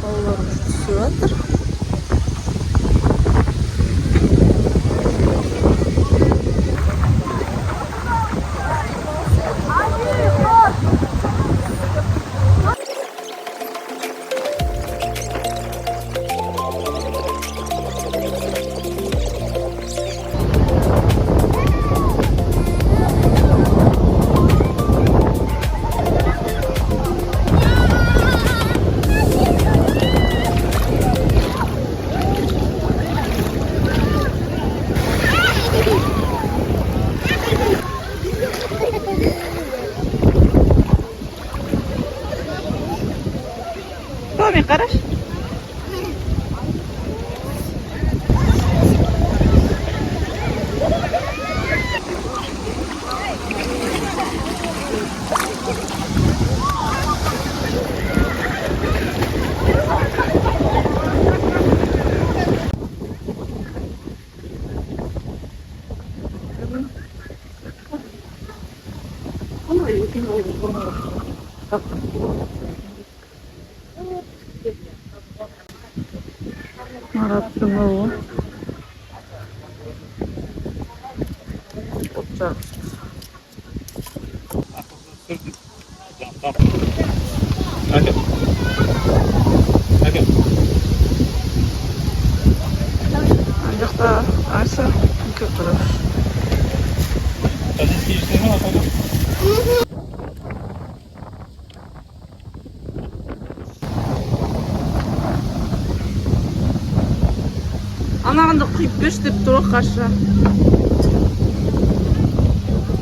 Балаларым түсіп жатыр. Tomi qarash. Marаттың ұлы. Отчар. Андақта аса көп тұрыр. Анағында құйып берші деп тұр қаршы.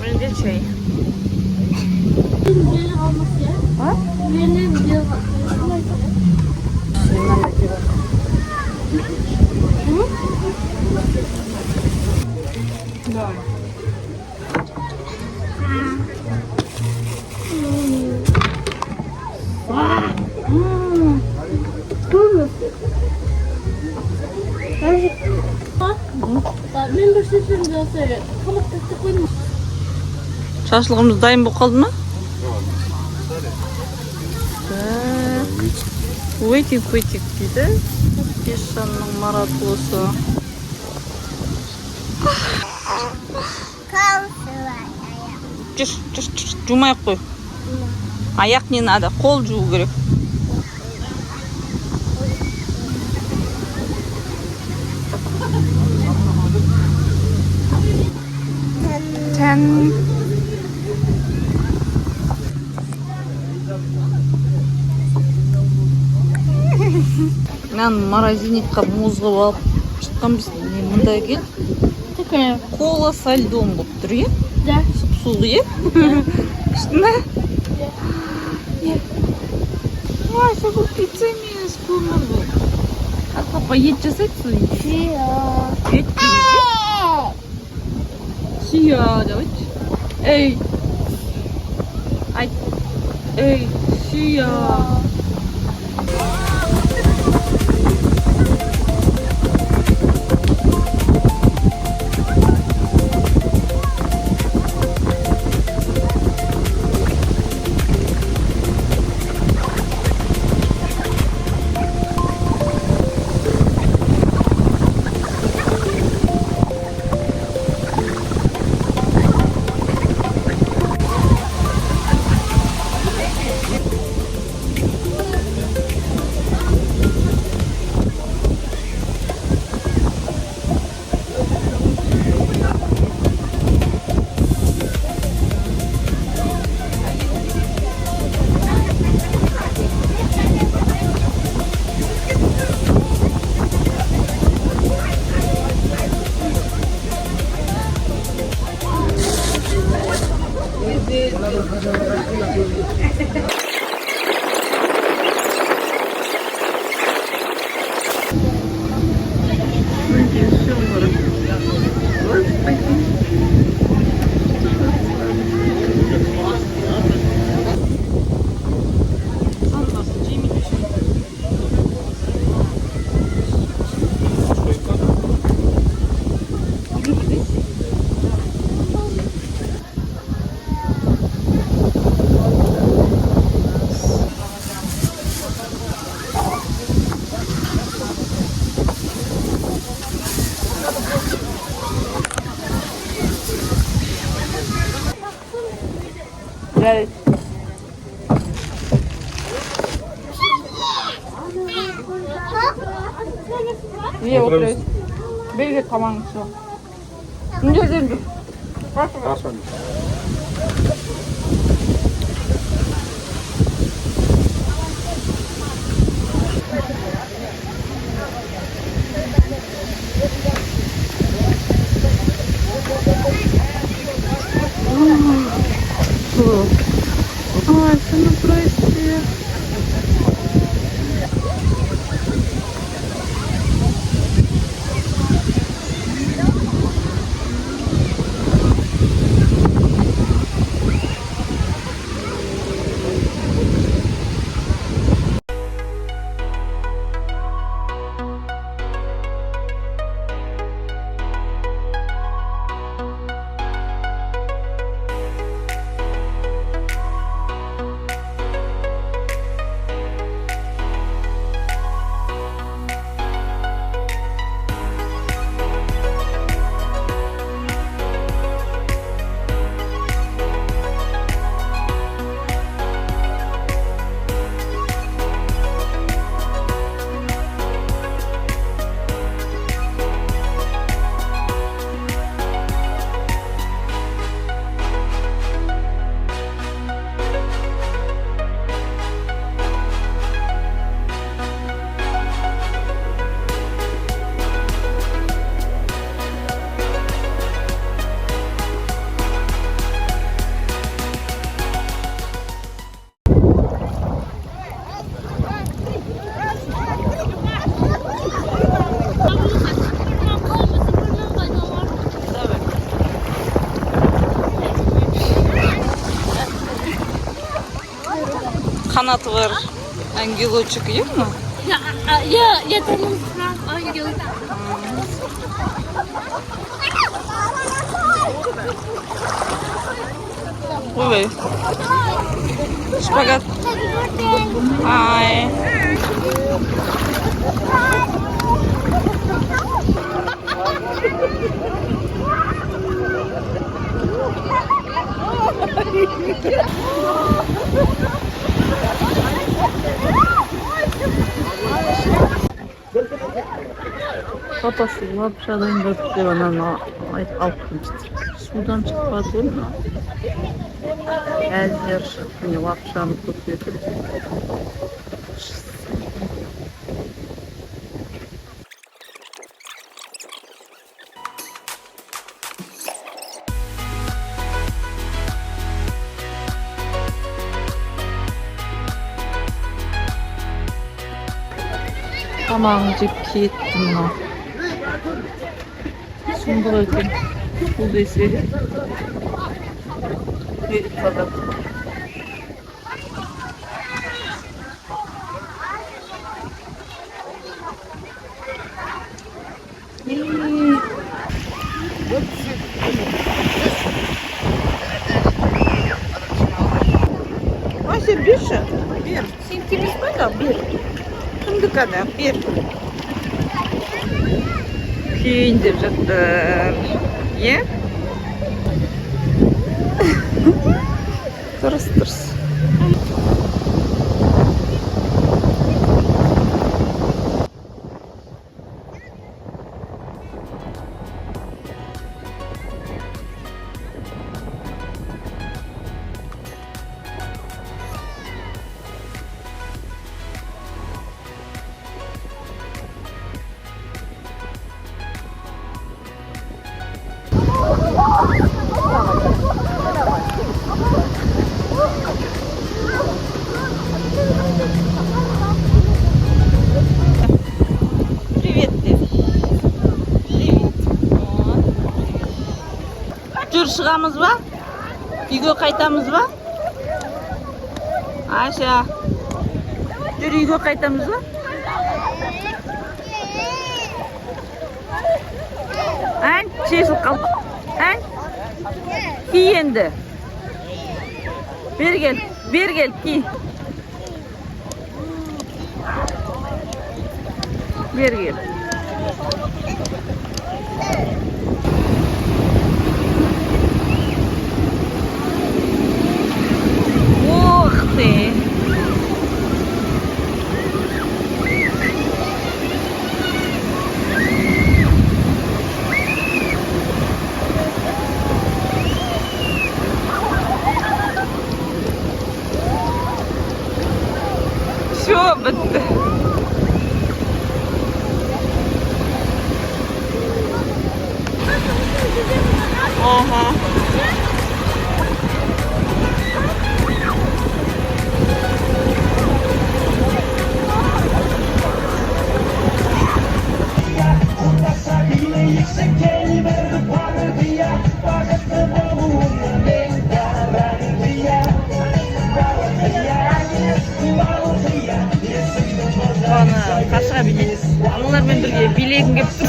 Менде чай. Мен бір сөзім жасы тамақтасты қойдым. Шашлығымыз дайын болып қалды ма? Уейтик дейді. Пешанның маратылысы. Жумай қой. Аяқ не надо, қол жуу керек. Мен морозильникқа муз қылып алып шыққанбыз. Мында кел. Такая. Кола со льдом болып тұр, е? Да. Суық, е? Күшті. Ай, бұл пицца емес, көмір бұл. Папа ет жасайды сол. Ет Сия, давайте. Эй. Ай. Эй, Сия. Gel. Niye oturuyorsun? Belki tamam şu. İnce. Хорошо. Ай, ну прости. Kanat var. Ангелочек yiyor mu? Я думаю, ангел. Ой. Шпагат. Ай. Папасы вообще иногда она алқынчы. Судан çıkmadı mı? Her yer ne vakşanı tutuyor. Tamam, cipki bunlar. Sundur ötüm. Bu desi. Bir kadar. Ася, більше? Bir. Сентиміз сколько? Bir. Şimdi kadar? Bir. Piyin деп жатыр. Ye? Дұрыс. Привет, Жүр шығамыз ба? Үйге қайтамыз ба? Аша. Жүр үйге қайтамыз ба? Ән, шешіліп қалды. Ән? Ки енді. Бер кел, ки. Бер кел. Karşıya bineceğiz. Onlarla birlikte bileğim gibi dur.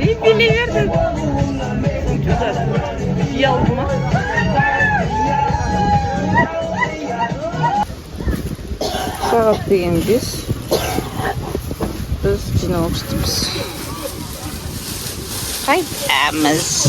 İyi bileği verdim. Güzel. İyi aldım ha. Saat deyin biz yine olmuştuk biz. Kaydamız.